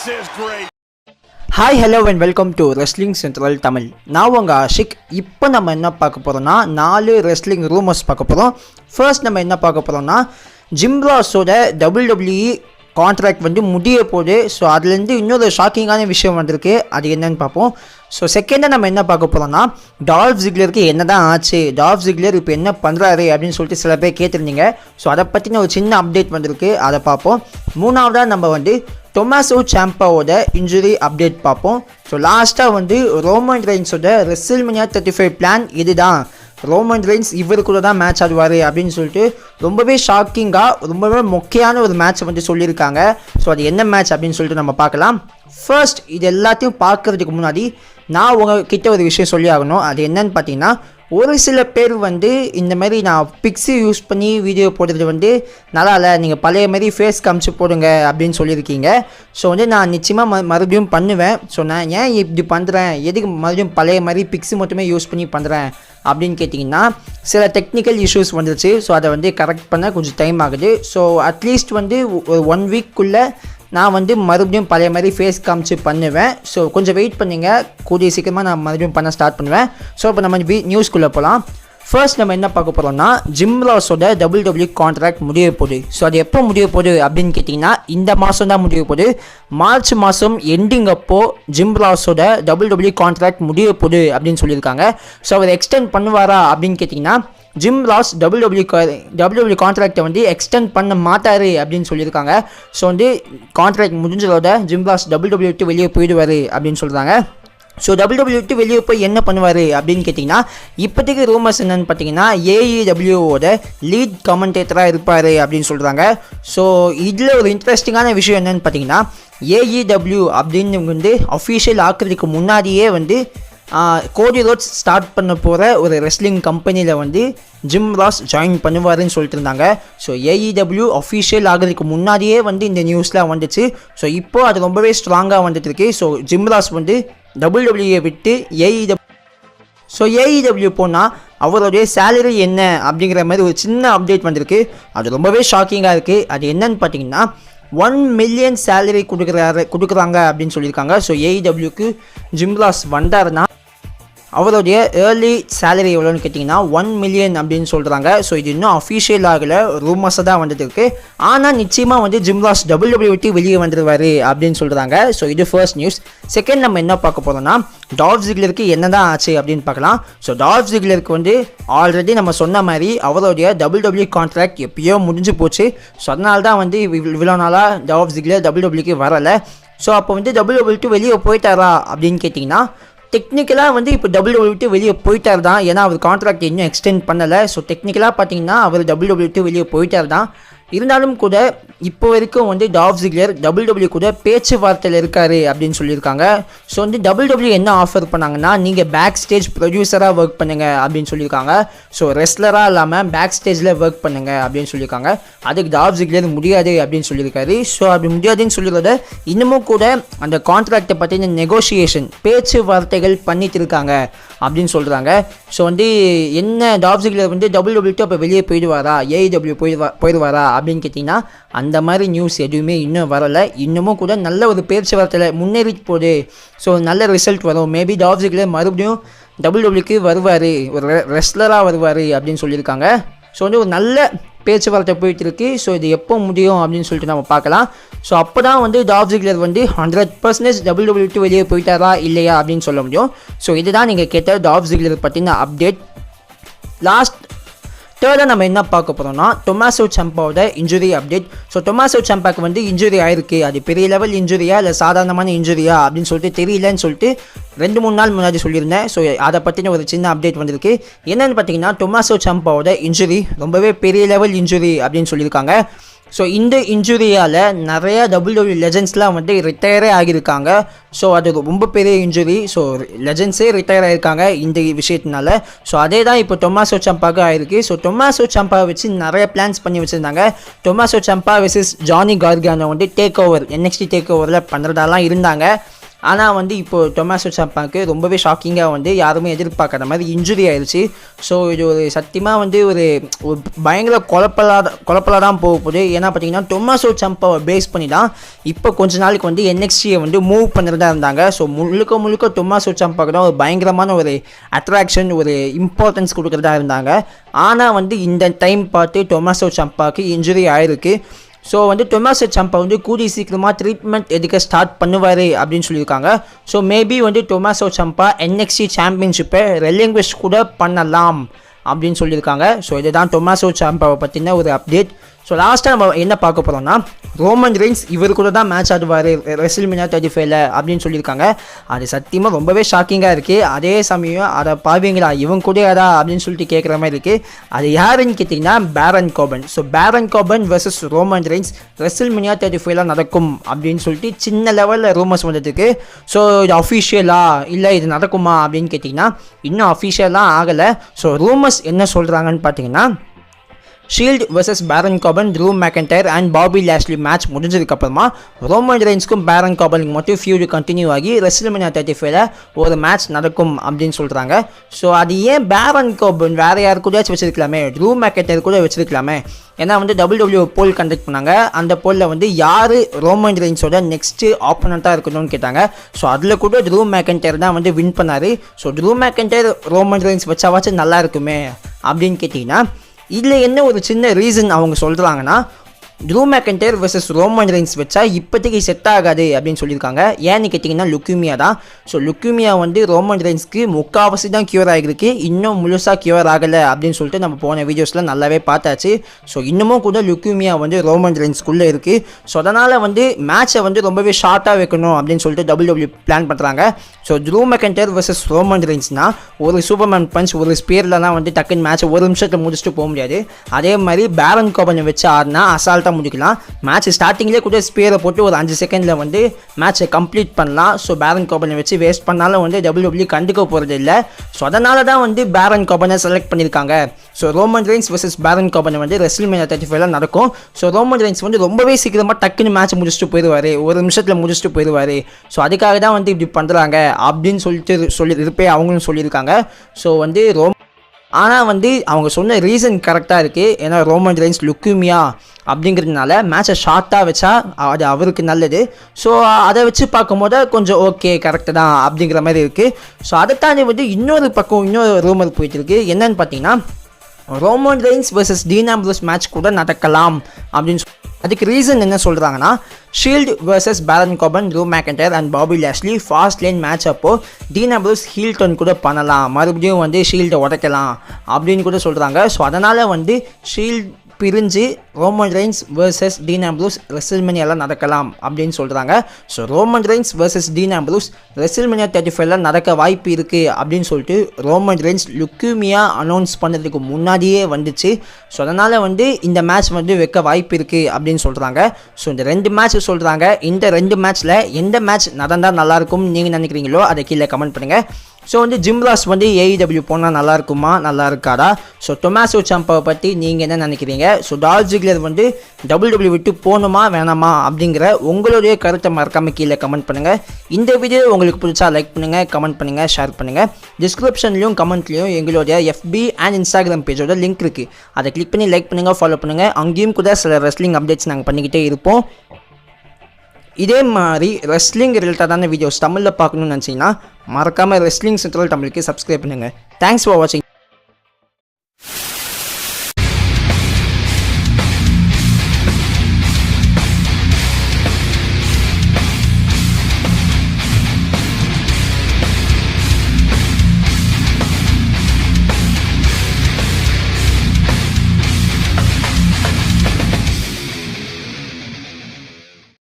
This is great. Hi hello and welcome to wrestling central Tamil. நான் உங்கள் ஆஷிக். இப்போ நம்ம என்ன பார்க்க போகிறோம்னா 4 ரெஸ்லிங் ரூமர்ஸ் பார்க்க போகிறோம். ஃபர்ஸ்ட் நம்ம என்ன பார்க்க போகிறோம்னா ஜிம் ராஸோட WWE கான்ட்ராக்ட் வந்து முடிய போகுது. ஸோ அதுலேருந்து இன்னொரு ஷாக்கிங்கான விஷயம் வந்திருக்கு. அது என்னன்னு பார்ப்போம். ஸோ செகண்டாக நம்ம என்ன பார்க்க போகிறோம்னா டால்ஃப் ஜிக்லருக்கு என்ன தான் ஆச்சு, டால்ஃப் ஜிக்லர் இப்போ என்ன பண்ணுறாரு அப்படின்னு சொல்லிட்டு சில பேர் கேட்டிருந்தீங்க. ஸோ அதை பற்றின ஒரு சின்ன அப்டேட் வந்திருக்கு, அதை பார்ப்போம். மூணாவதாக நம்ம வந்து டொமாசோ சாம்பாவோட இன்ஜுரி அப்டேட் பார்ப்போம். ஸோ லாஸ்ட்டாக வந்து ரோமன் ரெயின்ஸோட ரெஸ்ல்மேனியா 35 பிளான் இதுதான். ரோமன் ரெயின்ஸ் இவர் கூட தான் மேட்ச் ஆடுவார் அப்படின்னு சொல்லிட்டு ரொம்பவே ஷாக்கிங்காக ரொம்பவே மொக்கையான ஒரு மேட்ச்சை வந்து சொல்லியிருக்காங்க. ஸோ அது என்ன மேட்ச் அப்படின்னு சொல்லிட்டு நம்ம பார்க்கலாம். ஃபர்ஸ்ட் இது எல்லாத்தையும் பார்க்குறதுக்கு முன்னாடி நான் உங்ககிட்ட ஒரு விஷயம் சொல்லி ஆகணும். அது என்னன்னு பார்த்தீங்கன்னா, ஒரு சில பேர் வந்து இந்த மாதிரி நான் பிக்ஸு யூஸ் பண்ணி வீடியோ போடுறது வந்து நல்லா இல்லை, நீங்கள் பழைய மாதிரி ஃபேஸ் காமிச்சு போடுங்க அப்படின்னு சொல்லியிருக்கீங்க. ஸோ வந்து நான் நிச்சயமாக மறுபடியும் பண்ணுவேன். ஸோ நான் ஏன் இப்படி பண்ணுறேன், எதுக்கு மறுபடியும் பழைய மாதிரி பிக்ஸு மட்டுமே யூஸ் பண்ணி பண்ணுறேன் அப்படின்னு கேட்டிங்கன்னா, சில டெக்னிக்கல் இஷ்யூஸ் வந்துருச்சு. ஸோ அதை வந்து கரெக்ட் பண்ண கொஞ்சம் டைம் ஆகுது. ஸோ அட்லீஸ்ட் வந்து ஒரு 1 வீக்குள்ளே நான் வந்து மறுபடியும் பழைய மாதிரி ஃபேஸ் காமிச்சு பண்ணுவேன். ஸோ கொஞ்சம் வெயிட் பண்ணிங்க, கூடிய சீக்கிரமாக நான் மறுபடியும் பண்ண ஸ்டார்ட் பண்ணுவேன். ஸோ இப்போ நம்ம நியூஸ்குள்ளே போகலாம். ஃபர்ஸ்ட் நம்ம என்ன பார்க்க போகிறோம்னா ஜிம் ராஸோட WWE கான்ட்ராக்ட் முடிய போகுது. ஸோ அது எப்போ முடிய போகுது அப்படின்னு கேட்டிங்கன்னா, இந்த மாதம் தான் முடிய போகுது. மார்ச் மாதம் எண்டிங் அப்போது ஜிம் ராஸோட WWE கான்ட்ராக்ட் முடிய போகுது அப்படின்னு சொல்லியிருக்காங்க. ஸோ அவர் எக்ஸ்டெண்ட் பண்ணுவாரா அப்படின்னு கேட்டிங்கன்னா, ஜிம் ராஸ் WWE கான்ட்ராக்டை வந்து எக்ஸ்டெண்ட் பண்ண மாட்டார் அப்படின்னு சொல்லியிருக்காங்க. ஸோ வந்து கான்ட்ராக்ட் முடிஞ்சதோட ஜிம் ராஸ் WWE விட்டு வெளியே போயிடுவார் அப்படின்னு சொல்கிறாங்க. ஸோ WWE விட்டு வெளியே போய் என்ன பண்ணுவார் அப்படின்னு கேட்டிங்கன்னா, இப்போதைக்கு ரூமர்ஸ் என்னென்னு பார்த்தீங்கன்னா AEWவோட லீட் கமெண்டேட்டராக இருப்பார் அப்படின்னு சொல்கிறாங்க. ஸோ இதில் ஒரு இன்ட்ரெஸ்டிங்கான விஷயம் என்னென்னு பார்த்தீங்கன்னா, AEW அப்படின்னு வந்து அஃபீஷியல் ஆக்கிறதுக்கு முன்னாடியே வந்து கோடி ரோட்ஸ் ஸ்டார்ட் பண்ண போகிற ஒரு ரெஸ்லிங் கம்பெனியில் வந்து ஜிம் ராஸ் ஜாயின் பண்ணுவாருன்னு சொல்லிட்டு இருந்தாங்க. ஸோ AEW அஃபீஷியல் ஆகிறதுக்கு முன்னாடியே வந்து இந்த நியூஸ்லாம் வந்துச்சு. ஸோ இப்போது அது ரொம்பவே ஸ்ட்ராங்காக வந்துட்டுருக்கு. ஸோ ஜிம் ராஸ் வந்து WWE விட்டு AEW போனால் அவருடைய சேலரி என்ன அப்படிங்கிற மாதிரி ஒரு சின்ன அப்டேட் வந்திருக்கு. அது ரொம்பவே ஷாக்கிங்காக இருக்குது. அது என்னன்னு பார்த்தீங்கன்னா, 1 மில்லியன் சேலரி கொடுக்குறாங்க அப்படின்னு சொல்லியிருக்காங்க. ஸோ AEWக்கு ஜிம் ராஸ் வந்தாருன்னா அவருடைய ஏர்லி சேலரி எவ்வளோன்னு கேட்டிங்கன்னா 1 மில்லியன் அப்படின்னு சொல்கிறாங்க. ஸோ இது இன்னும் அஃபீஷியல் ஆகலை, ரூமர்ஸை தான் வந்துட்டு இருக்கு. ஆனால் நிச்சயமாக வந்து ஜிம் ராஸ் WWE விட்டு வெளியே வந்துடுவார் அப்படின்னு சொல்கிறாங்க. ஸோ இது ஃபர்ஸ்ட் நியூஸ். செகண்ட் நம்ம என்ன பார்க்க போகிறோம்னா, டால்ஃப் ஜிக்லருக்கு என்ன தான் ஆச்சு அப்படின்னு பார்க்கலாம். ஸோ டால்ஃப் ஜிக்லருக்கு வந்து ஆல்ரெடி நம்ம சொன்ன மாதிரி அவருடைய WWE கான்ட்ராக்ட் எப்பயோ முடிஞ்சு போச்சு. ஸோ அதனால தான் வந்து இவ்வளோ நாளாக டால்ஃப் ஜிக்லர் WWEக்கு வரலை. ஸோ அப்போ வந்து WWE விட்டு வெளியே போயிட்டாரா அப்படின்னு கேட்டிங்கன்னா, டெக்னிக்கலாக வந்து இப்போ WWE விட்டு வெளியே போயிட்டார் தான். ஏன்னா அவர் கான்ட்ராக்ட் இன்னும் எக்ஸ்டெண்ட் பண்ணலை. ஸோ டெக்னிக்கலாக பார்த்தீங்கன்னா அவர் WWE விட்டு வெளியே போயிட்டார் தான். இருந்தாலும் கூட இப்போ வரைக்கும் வந்து டால்ஃப் ஜிக்லர் WWE கூட பேச்சுவார்த்தையில் இருக்கார் அப்படின்னு சொல்லியிருக்காங்க. ஸோ வந்து WWE என்ன ஆஃபர் பண்ணாங்கன்னா, நீங்கள் பேக் ஸ்டேஜ் ப்ரொடியூசராக ஒர்க் பண்ணுங்கள் அப்படின்னு சொல்லியிருக்காங்க. ஸோ ரெஸ்லராக இல்லாமல் பேக் ஸ்டேஜில் ஒர்க் பண்ணுங்கள் அப்படின்னு சொல்லியிருக்காங்க. அதுக்கு டால்ஃப் ஜிக்லர் முடியாது அப்படின்னு சொல்லியிருக்காரு. ஸோ அப்படி முடியாதுன்னு சொல்லிடுறத இன்னமும் கூட அந்த கான்ட்ராக்டை பற்றின நெகோசியேஷன் பேச்சுவார்த்தைகள் பண்ணிட்டு இருக்காங்க அப்படின்னு சொல்கிறாங்க. ஸோ வந்து என்ன டால்ஃப் ஜிக்லர் வந்து WWE விட்டு அப்போ வெளியே போயிடுவாரா, AEW போயிடுவாரா அப்படின்னு கேட்டிங்கன்னா, அந்த மாதிரி நியூஸ் எதுவுமே இன்னும் வரலை. இன்னமும் கூட நல்ல ஒரு பேச்சுவார்த்தையில் முன்னேறிட்டு போகுது. ஸோ நல்ல ரிசல்ட் வரும். மேபி டால்ஃப் ஜிக்லர் மறுபடியும் WWEக்கு வருவார், ஒரு ரெஸ்லராக வருவார் அப்படின்னு சொல்லியிருக்காங்க. ஸோ வந்து ஒரு நல்ல பேச்சுவார்த்தை போயிட்டு இருக்கு. ஸோ இது எப்போ முடியும் அப்படின்னு சொல்லிட்டு நம்ம பார்க்கலாம். ஸோ அப்போ தான் வந்து டால்ஃப் ஜிக்லர் வந்து 100% WWE விட்டு வெளியே போயிட்டாரா இல்லையா அப்படின்னு சொல்ல முடியும். ஸோ இதுதான் நீங்கள் கேட்ட டால்ஃப் ஜிக்லர் பற்றின அப்டேட். தேர்டாக நம்ம என்ன பார்க்க போகிறோம்னா டொமாசோ சாம்பாவோட இன்ஜுரி அப்டேட். ஸோ டொமாசோ சாம்பாக்கு வந்து இன்ஜுரி ஆயிருக்கு. அது பெரிய லெவல் இன்ஜுரியா இல்லை சாதாரணமான இன்ஜுரியா அப்படின்னு சொல்லிட்டு தெரியலன்னு சொல்லிட்டு 2-3 நாள் முன்னாடி சொல்லியிருந்தேன். ஸோ அதை பற்றின ஒரு சின்ன அப்டேட் வந்திருக்கு. என்னென்னு பார்த்தீங்கன்னா, டொமாசோ சாம்பாவோட இன்ஜுரி ரொம்பவே பெரிய லெவல் இன்ஜுரி அப்படின்னு சொல்லியிருக்காங்க. ஸோ இந்த இன்ஜுரியால் நிறையா WWE லெஜண்ட்ஸ்லாம் வந்து ரிட்டையரே ஆகியிருக்காங்க. ஸோ அது ரொம்ப பெரிய இன்ஜுரி. ஸோ லெஜண்ட்ஸே ரிட்டையர் ஆகியிருக்காங்க இந்த விஷயத்தினால. ஸோ அதே தான் இப்போ டொமாசோ சாம்பாவுக்கு ஆகிருக்கு. ஸோ டொமாசோ சாம்பாவை வச்சு நிறைய பிளான்ஸ் பண்ணி வச்சுருந்தாங்க. டொமாசோ சாம்பா வெர்சஸ் ஜானி கார்கானோ வந்து NXT டேக் ஓவரில் பண்ணுறதாலாம் இருந்தாங்க. ஆனால் வந்து இப்போ டொமாசோ சம்பாவுக்கு ரொம்பவே ஷாக்கிங்காக வந்து யாருமே எதிர்பார்க்காத மாதிரி இன்ஜுரி ஆயிடுச்சு. ஸோ இது ஒரு சத்தியமாக வந்து ஒரு பயங்கர குழப்பலாக தான் போக போகுது. ஏன்னா பார்த்தீங்கன்னா டொமாசோ சம்பாவை பேஸ் பண்ணி தான் இப்போ கொஞ்ச நாளைக்கு வந்து NXT வந்து மூவ் பண்ணுறதா இருந்தாங்க. ஸோ முழுக்க டொமாசோ சம்பாவுக்கு தான் ஒரு பயங்கரமான ஒரு அட்ராக்ஷன், ஒரு இம்பார்ட்டன்ஸ் கொடுக்குறதா இருந்தாங்க. ஆனால் வந்து இந்த டைம் பார்த்து டொமாசோ சம்பாவுக்கு இன்ஜுரி ஆயிருக்கு. ஸோ வந்து டொமாசோ சம்பா வந்து கூடிய சீக்கிரமாக ட்ரீட்மெண்ட் எடுக்க ஸ்டார்ட் பண்ணுவார் அப்படின்னு சொல்லியிருக்காங்க. ஸோ மேபி வந்து டொமாசோ சம்பா NXT சாம்பியன்ஷிப்பை ரெலிங்குவிஷ் கூட பண்ணலாம் அப்படின்னு சொல்லியிருக்காங்க. ஸோ இதுதான் டொமாசோ சம்பாவை பற்றின ஒரு அப்டேட். ஸோ லாஸ்ட்டாக நம்ம என்ன பார்க்க போகிறோம்னா, ரோமன் ரெயின்ஸ் இவர் கூட தான் மேட்ச் ஆடுவார் ரெஸ்ல்மேனியா 35 அப்படின்னு சொல்லியிருக்காங்க. அது சத்தியமாக ரொம்பவே ஷாக்கிங்காக இருக்குது. அதே சமயம் அதை பாவீங்களா இவங்க கூடயாடா அப்படின்னு சொல்லிட்டு கேட்குற மாதிரி இருக்குது. அது யாருன்னு கேட்டிங்கன்னா பேரன் கோபன். ஸோ பேரன் Koban versus Roman Reigns WrestleMania 35 நடக்கும் அப்படின்னு சொல்லிட்டு சின்ன லெவலில் ரூமர்ஸ் வந்ததுக்கு. ஸோ இது அஃபிஷியலா இல்லை இது நடக்குமா அப்படின்னு கேட்டிங்கன்னா இன்னும் அஃபிஷியலாக ஆகலை. ஸோ ரூமர்ஸ் என்ன சொல்கிறாங்கன்னு பார்த்தீங்கன்னா, Shield versus Baron Corbin, Drew McIntyre and Bobby Lashley match முடிஞ்சதுக்கப்புறமா ரோமன் ரெயின்ஸ்க்கும் பேரன் கார்பனுக்கு மட்டும் ஃபியூடு கண்டினியூ ஆகி ரெஸ்ல்மேனியா 35 ஒரு மேட்ச் நடக்கும் அப்படின்னு சொல்கிறாங்க. ஸோ அது ஏன் பேரன் கார்பன் வேறு யாரு கூட வச்சிருக்கலாமே, ட்ரூ மெக்கன்டைர் கூட வச்சிருக்கலாமே. ஏன்னா வந்து WWE போல் கண்டக்ட் பண்ணாங்க. அந்த போலில் வந்து யார் ரோமன் ரெயின்ஸோட நெக்ஸ்ட்டு ஆப்போனண்ட்டாக இருக்கணும்னு கேட்டாங்க. ஸோ அதில் கூட ட்ரூ மெக்கன்டைர் தான் வந்து வின் பண்ணார். ஸோ ட்ரூ மெக்கன்டைர் ரோமன் ரெயின்ஸ் வச்சாவாச்சும் நல்லா இருக்குமே அப்படின்னு கேட்டிங்கன்னா, இதில் என்ன ஒரு சின்ன ரீசன் அவங்க சொல்கிறாங்கன்னா, ட்ரூ மெக்கன்டைர் வெர்சஸ் ரோமன் ரெயின்ஸ் வச்சா இப்போதைக்கு செட் ஆகாது அப்படின்னு சொல்லியிருக்காங்க. ஏன்னு கேட்டிங்கன்னா லுக்யூமியா தான். ஸோ லுக்யூமியா வந்து ரோமன் ரெயின்ஸ்க்கு முக்கால்வாசி தான் க்யூர் ஆகிருக்கு, இன்னும் முழுசாக க்யூர் ஆகலை அப்படின்னு சொல்லிட்டு நம்ம போன வீடியோஸில் நல்லாவே பார்த்தாச்சு. ஸோ இன்னமும் கூட லுக்யூமியா வந்து ரோமன் ரெயின்ஸ்குள்ளே இருக்குது. ஸோ அதனால் வந்து மேட்சை வந்து ரொம்பவே ஷார்ட்டாக வைக்கணும் அப்படின்னு சொல்லிட்டு WWE பிளான் பண்ணுறாங்க. ஸோ ட்ரூ மெக்கன்டைர் வெர்சஸ் ரோமன் ரெயின்ஸ்னால் ஒரு சூப்பர்மேன் பஞ்ச் ஒரு ஸ்பேர்லாம் வந்து டக்குன்னு மேட்சை ஒரு நிமிஷத்தில் முடிச்சுட்டு போக முடியாது. அதே மாதிரி பேரன் கார்பனை வச்சு ஆடினா அசால்ட்டாக முடிக்கலாம். மேட்ச் ஸ்டார்டிங்லேயே கூட ஸ்பேரை போட்டு ஒரு 5 செகண்டில் வந்து மேட்சை கம்ப்ளீட் பண்ணலாம். ஸோ பேரன் கார்பனை வச்சு வேஸ்ட் பண்ணாலும் வந்து WWE கண்டுக்க போகிறது இல்லை. ஸோ அதனால தான் வந்து பேரன் கார்பனை செலக்ட் பண்ணியிருக்காங்க. So Roman Reigns versus Baron carbon வந்து ரெஸ்ல்மேனியா 35 நடக்கும். ஸோ ரோமன் ரெயின்ஸ் வந்து ரொம்பவே சீக்கிரமாக டக்குன்னு மேட்ச் முடிச்சுட்டு போயிடுவார், ஒரு நிமிஷத்தில் முடிச்சுட்டு போயிடுவார். ஸோ அதுக்காக தான் வந்து இப்படி பண்ணுறாங்க அப்படின்னு சொல்லிட்டு அவங்களும் சொல்லியிருக்காங்க. ஸோ வந்து ஆனால் வந்து அவங்க சொன்ன ரீசன் கரெக்டாக இருக்குது. ஏன்னா ரோமன் ரெயின்ஸ் லுக்யூமியா அப்படிங்கிறதுனால மேட்சை ஷார்ட்டாக வச்சா அது அவருக்கு நல்லது. ஸோ அதை வச்சு பார்க்கும்போது கொஞ்சம் ஓகே கரெக்டு தான் அப்படிங்கிற மாதிரி இருக்குது. ஸோ அதை தாண்டி வந்து இன்னொரு ரூமர் போயிட்டுருக்கு. என்னன்னு பார்த்தீங்கன்னா, Roman Reigns versus Dean Ambrose match கூட நடக்கலாம் அப்படின்னு அதுக்கு ரீசன் என்ன சொல்கிறாங்கன்னா, Shield versus Baron Corbin, Drew McIntyre and Bobby Lashley Fastlane match அப்போ டீன் ஆம்ப்ரோஸ் ஹீல் டர்ன் கூட பண்ணலாம், மறுபடியும் வந்து ஷீல்டை உடைக்கலாம் அப்படின்னு கூட சொல்கிறாங்க. ஸோ அதனால் வந்து ஷீல்டு பிரிஞ்சு Roman Reigns versus Dean Ambrose ரெஸ்ல்மேனியாவில் நடக்கலாம் அப்படின்னு சொல்கிறாங்க. So Roman Reigns versus Dean Ambrose WrestleMania 35 நடக்க வாய்ப்பு இருக்குது அப்படின்னு சொல்லிட்டு ரோமன் ரெயின்ஸ் லுக்யூமியா அனௌன்ஸ் பண்ணதுக்கு முன்னாடியே வந்துச்சு. ஸோ அதனால் வந்து இந்த மேட்ச் வந்து வைக்க வாய்ப்பு இருக்குது அப்படின்னு சொல்கிறாங்க. ஸோ இந்த 2 மேட்ச் சொல்கிறாங்க. இந்த 2 மேட்ச்சில் எந்த மேட்ச் நடந்தால் நல்லாயிருக்கும்னு நீங்கள் நினைக்கிறீங்களோ அதை கீழே கமெண்ட் பண்ணுங்கள். ஸோ வந்து ஜிம் ராஸ் வந்து AEW போனால் நல்லா இருக்குமா, நல்லா இருக்காதா? ஸோ டொமாசோ சம்பாவை பற்றி நீங்கள் என்ன நினைக்கிறீங்க? ஸோ டால்ஃப் ஜிக்லர் வந்து WWE விட்டு போகணுமா வேணாமா அப்படிங்கிற உங்களுடைய கருத்தை மறக்காமல் கீழே கமெண்ட் பண்ணுங்கள். இந்த வீடியோ உங்களுக்கு பிடிச்சா லைக் பண்ணுங்கள், கமெண்ட் பண்ணுங்கள், ஷேர் பண்ணுங்கள். டிஸ்கிரிப்ஷன்லையும் கமெண்ட்லையும் எங்களுடைய FB அண்ட் Instagram பேஜோட லிங்க் இருக்குது. அதை கிளிக் பண்ணி லைக் பண்ணுங்கள், ஃபாலோ பண்ணுங்கள். அங்கேயும் கூட சில ரெஸ்லிங் அப்டேட்ஸ் நாங்கள் பண்ணிக்கிட்டே இருப்போம். இதே மாதிரி ரெஸ்லிங் ரிலேட்டடான வீடியோஸ் தமிழில் பார்க்கணுன்னு நினச்சிங்கன்னா மறக்காமல் ரெஸ்லிங் சென்ட்ரல் தமிழுக்கு சப்ஸ்கிரைப் பண்ணுங்கள். தேங்க்ஸ் ஃபார் வாட்சிங்.